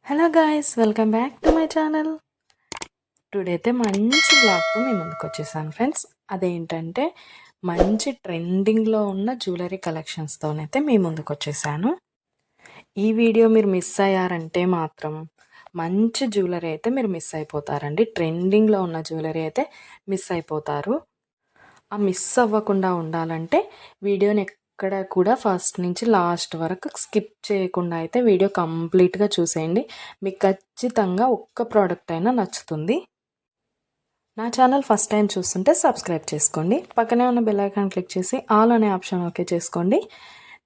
Hello guys, welcome back to my channel. Today అయితే మంచి బ్లాగ్తో మీ ముందుకు వచ్చేసాను ఫ్రెండ్స్. అదేంటంటే మంచి ట్రెండింగ్లో ఉన్న జ్యువెలరీ కలెక్షన్స్తోనైతే మీ ముందుకు వచ్చేసాను. ఈ వీడియో మీరు మిస్ అయ్యారంటే మాత్రం మంచి జ్యువెలరీ అయితే మీరు మిస్ అయిపోతారండి. ట్రెండింగ్లో ఉన్న జ్యువెలరీ అయితే మిస్ అయిపోతారు. ఆ మిస్ అవ్వకుండా ఉండాలంటే వీడియోని ఎక్కడ కూడా ఫస్ట్ నుంచి లాస్ట్ వరకు స్కిప్ చేయకుండా అయితే వీడియో కంప్లీట్గా చూసేయండి. మీకు ఖచ్చితంగా ఒక్క ప్రోడక్ట్ అయినా నచ్చుతుంది. నా ఛానల్ ఫస్ట్ టైం చూస్తుంటే సబ్స్క్రైబ్ చేసుకోండి. పక్కనే ఉన్న బెల్ ఐకాన్ క్లిక్ చేసి ఆల్ అనే ఆప్షన్ ఓకే చేసుకోండి.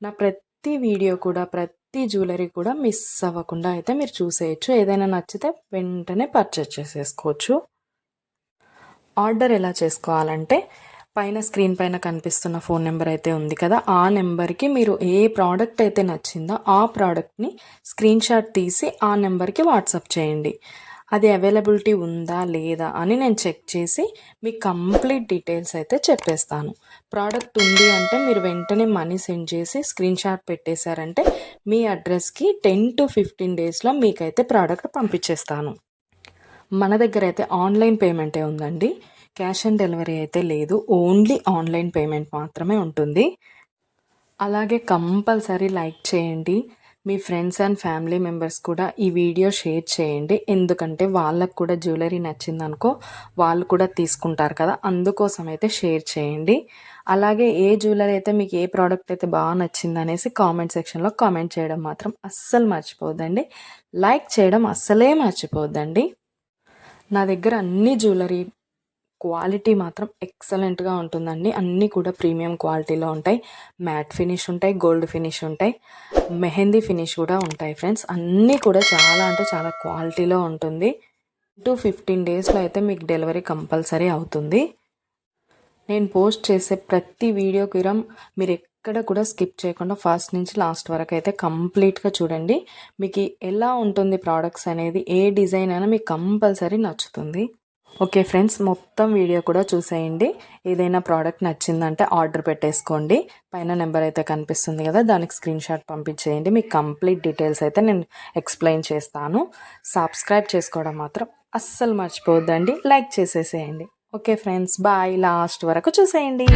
నా ప్రతి వీడియో కూడా ప్రతి జ్యువెలరీ కూడా మిస్ అవ్వకుండా అయితే మీరు చూసేయచ్చు. ఏదైనా నచ్చితే వెంటనే పర్చేస్ చేసేసుకోవచ్చు. ఆర్డర్ ఎలా చేసుకోవాలంటే పైన స్క్రీన్ పైన కనిపిస్తున్న ఫోన్ నెంబర్ అయితే ఉంది కదా, ఆ నెంబర్కి మీరు ఏ ప్రోడక్ట్ అయితే నచ్చిందో ఆ ప్రోడక్ట్ని స్క్రీన్ షాట్ తీసి ఆ నెంబర్కి వాట్సాప్ చేయండి. అది అవైలబిలిటీ ఉందా లేదా అని నేను చెక్ చేసి మీకు కంప్లీట్ డీటెయిల్స్ అయితే చెప్పేస్తాను. ప్రోడక్ట్ ఉంది అంటే మీరు వెంటనే మనీ సెండ్ చేసి స్క్రీన్ షాట్ పెట్టేశారంటే మీ అడ్రస్కి 10 to 15 డేస్లో మీకైతే ప్రోడక్ట్ పంపించేస్తాను. మన దగ్గర అయితే ఆన్లైన్ పేమెంటే ఉందండి. క్యాష్ ఆన్ డెలివరీ అయితే లేదు. ఓన్లీ ఆన్లైన్ పేమెంట్ మాత్రమే ఉంటుంది. అలాగే కంపల్సరీ లైక్ చేయండి. మీ ఫ్రెండ్స్ అండ్ ఫ్యామిలీ మెంబర్స్ కూడా ఈ వీడియో షేర్ చేయండి. ఎందుకంటే వాళ్ళకు కూడా జ్యువెలరీ నచ్చిందనుకో వాళ్ళు కూడా తీసుకుంటారు కదా, అందుకోసం అయితే షేర్ చేయండి. అలాగే ఏ జ్యువెలరీ అయితే మీకు ఏ ప్రోడక్ట్ అయితే బాగా నచ్చింది అనేసి కామెంట్ సెక్షన్లో కామెంట్ చేయడం మాత్రం అస్సలు మర్చిపోద్దండి. లైక్ చేయడం అస్సలే మర్చిపోద్దండి. నా దగ్గర అన్ని జ్యువెలరీ క్వాలిటీ మాత్రం ఎక్సలెంట్గా ఉంటుందండి. అన్నీ కూడా ప్రీమియం క్వాలిటీలో ఉంటాయి. మ్యాట్ ఫినిష్ ఉంటాయి, గోల్డ్ ఫినిష్ ఉంటాయి, మెహందీ ఫినిష్ కూడా ఉంటాయి ఫ్రెండ్స్. అన్నీ కూడా చాలా అంటే చాలా క్వాలిటీలో ఉంటుంది. 15 డేస్లో అయితే మీకు డెలివరీ కంపల్సరీ అవుతుంది. నేను పోస్ట్ చేసే ప్రతి వీడియోకి మీరు ఎక్కడ కూడా స్కిప్ చేయకుండా ఫస్ట్ నుంచి లాస్ట్ వరకు అయితే కంప్లీట్గా చూడండి. మీకు ఎలా ఉంటుంది ప్రోడక్ట్స్ అనేది, ఏ డిజైన్ అయినా మీకు కంపల్సరీ నచ్చుతుంది. ఓకే ఫ్రెండ్స్, మొత్తం వీడియో కూడా చూసేయండి. ఏదైనా ప్రోడక్ట్ నచ్చిందంటే ఆర్డర్ పెట్టేసుకోండి. పైన నెంబర్ అయితే కనిపిస్తుంది కదా, దానికి స్క్రీన్ షాట్ పంపించేయండి. మీకు కంప్లీట్ డీటెయిల్స్ అయితే నేను ఎక్స్ప్లెయిన్ చేస్తాను. సబ్స్క్రైబ్ చేసుకోవడం మాత్రం అస్సలు మర్చిపోవద్దండి. లైక్ చేసేసేయండి. Okay friends, bye. లాస్ట్ వరకు చూసేయండి.